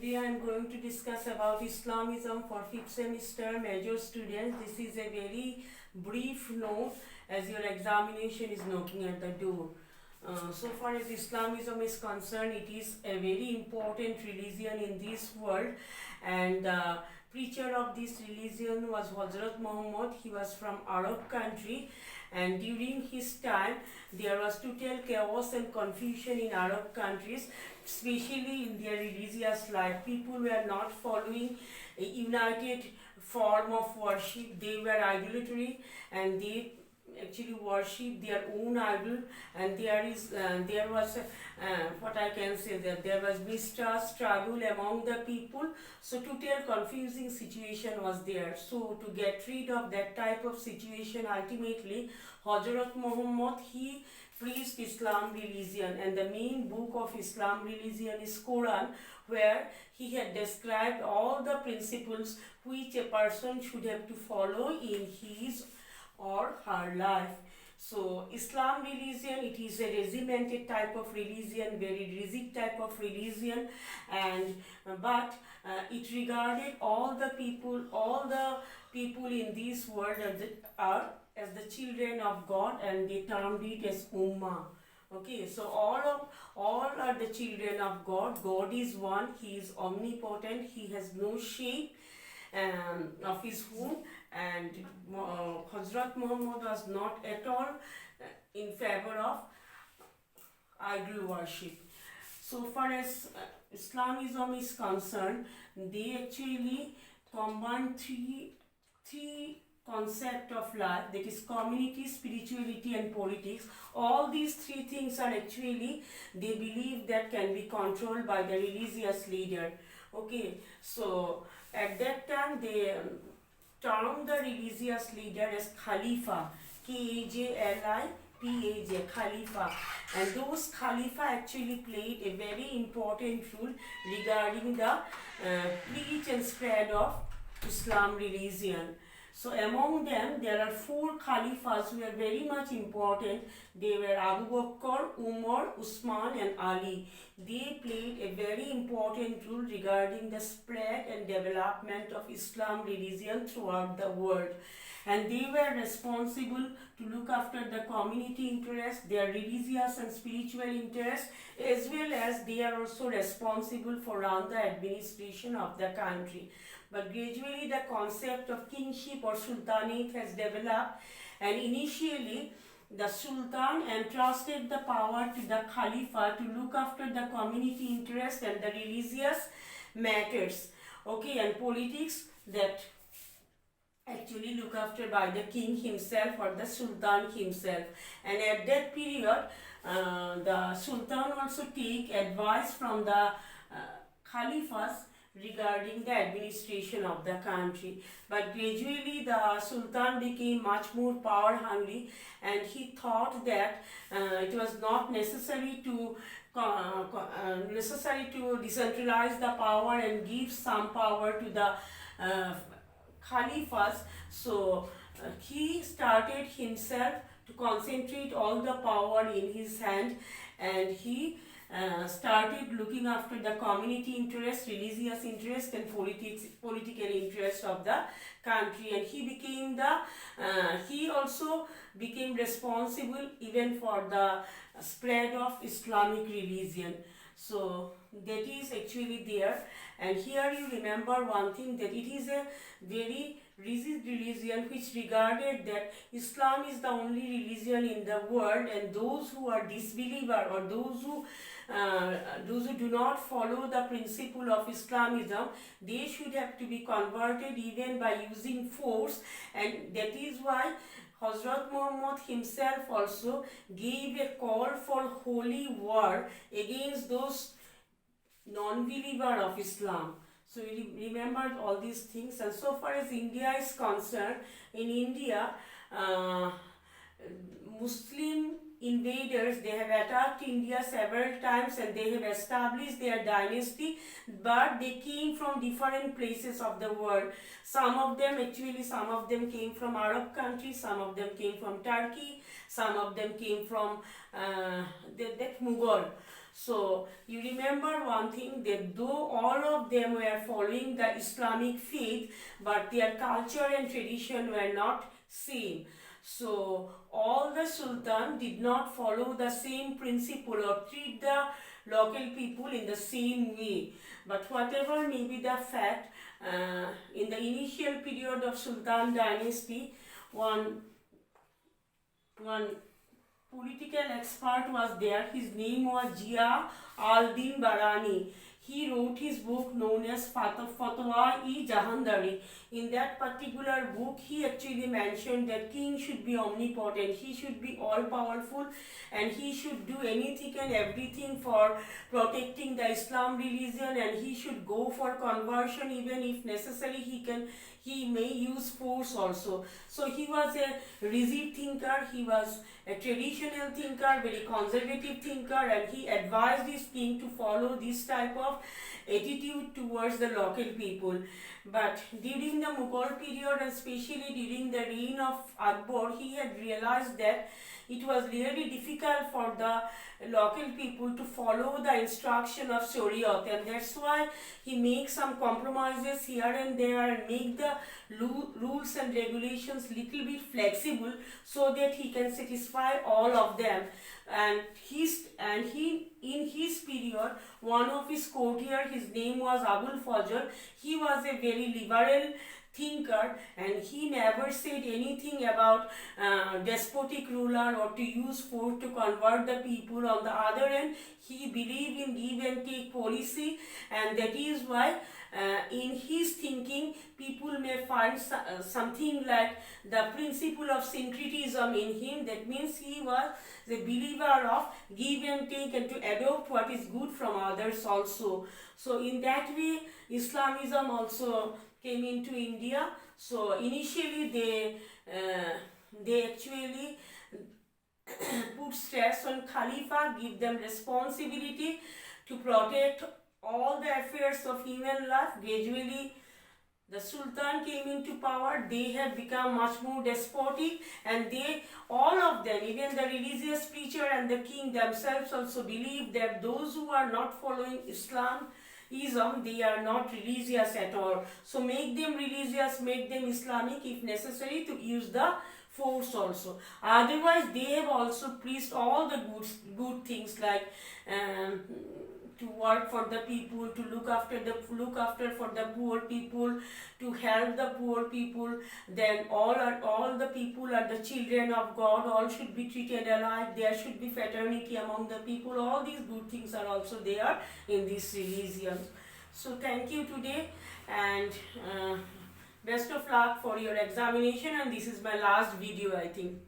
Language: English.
today I am going to discuss about Islamism for 5th semester major students. This is a very brief note as your examination is knocking at the door. So far as Islamism is concerned, it is a very important religion in this world, and the preacher of this religion was Hazrat Muhammad. He was from Arab country, and during his time there was total chaos and confusion in Arab countries, especially in their religious life. People were not following a united form of worship. They were idolatry, and they actually worship their own idol, and there was what I can say, that there was mistrust, struggle among the people. So total confusing situation was there. So to get rid of that type of situation, ultimately Hazrat Muhammad, he preached Islam religion, and the main book of Islam religion is Quran, where he had described all the principles which a person should have to follow in his or her life. So Islam religion, it is a regimented type of religion, very rigid type of religion, and but it regarded all the people in this world as the children of God, and they termed it as Ummah. Okay, so all are the children of God. God is one. He is omnipotent. He has no shape of his own, and Hazrat Muhammad was not at all in favor of idol worship. So far as Islamism is concerned, they actually combine three concept of life, that is community, spirituality and politics. All these three things are actually, they believe that can be controlled by the religious leader. Okay, so at that time they termed the religious leader as Khalifa, K-A-J-L-I-P-A-J, Khalifa, and those Khalifa actually played a very important role regarding the preach and spread of Islam religion. So among them, there are 4 Khalifas who are very much important. They were Abu Bakr, Umar, Usman and Ali. They played a very important role regarding the spread and development of Islam religion throughout the world. And they were responsible to look after the community interests, their religious and spiritual interests, as well as they are also responsible for run the administration of the country. But gradually the concept of kingship or sultanate has developed, and initially the sultan entrusted the power to the Khalifa to look after the community interest and the religious matters, okay, and politics that actually look after by the king himself or the sultan himself. And at that period the sultan also take advice from the Khalifas regarding the administration of the country. But gradually the sultan became much more power hungry, and he thought that it was not necessary to decentralize the power and give some power to the Khalifas. So he started himself to concentrate all the power in his hand, and he started looking after the community interest, religious interest and political interest of the country. And he also became responsible even for the spread of Islamic religion. So that is actually there. And here you remember one thing, that it is a very rigid religion which regarded that Islam is the only religion in the world, and those who are disbeliever or those who do not follow the principle of Islamism, they should have to be converted even by using force. And that is why Hazrat Muhammad himself also gave a call for holy war against those non-believer of Islam. So we remembered all these things. And so far as India is concerned, in India Muslim invaders, they have attacked India several times and they have established their dynasty, but they came from different places of the world. Some of them came from Arab countries, some of them came from Turkey, some of them came from that Mughal. So you remember one thing, that though all of them were following the Islamic faith, but their culture and tradition were not same. So all the sultan did not follow the same principle or treat the local people in the same way. But whatever may be the fact, in the initial period of Sultan dynasty, one political expert was there. His name was Jia al-Din Barani. He wrote his book known as Fatwa-e-Jahandari. In that particular book, he actually mentioned that king should be omnipotent, he should be all-powerful, and he should do anything and everything for protecting the Islam religion, and he should go for conversion even if necessary. He may use force also. So he was a rigid thinker, he was a traditional thinker, very conservative thinker, and he advised his king to follow this type of attitude towards the local people. But during the Mughal period, and especially during the reign of Akbar, he had realized that it was really difficult for the local people to follow the instruction of Shariat, and that's why he makes some compromises here and there and make the rules and regulations little bit flexible so that he can satisfy all of them. And he in his period, one of his courtier, his name was Abul Fajr, he was a very liberal thinker, and he never said anything about despotic ruler or to use force to convert the people. On the other hand, he believed in give and take policy, and that is why in his thinking people may find something like the principle of syncretism in him. That means he was the believer of give and take and to adopt what is good from others also. So in that way Islamism also came into India. So initially they actually put stress on Khalifa, give them responsibility to protect all the affairs of human life. Gradually the Sultan came into power, they have become much more despotic, and all of them, even the religious preacher and the king themselves also believe that those who are not following Islamism, they are not religious at all. So make them religious, make them Islamic if necessary, to use the force also. Otherwise they have also preached all the good things like to work for the people, to look after for the poor people, to help the poor people. Then all the people are the children of God, all should be treated alike, there should be fraternity among the people. All these good things are also there in this religion. So thank you today, and best of luck for your examination, and this is my last video, I think.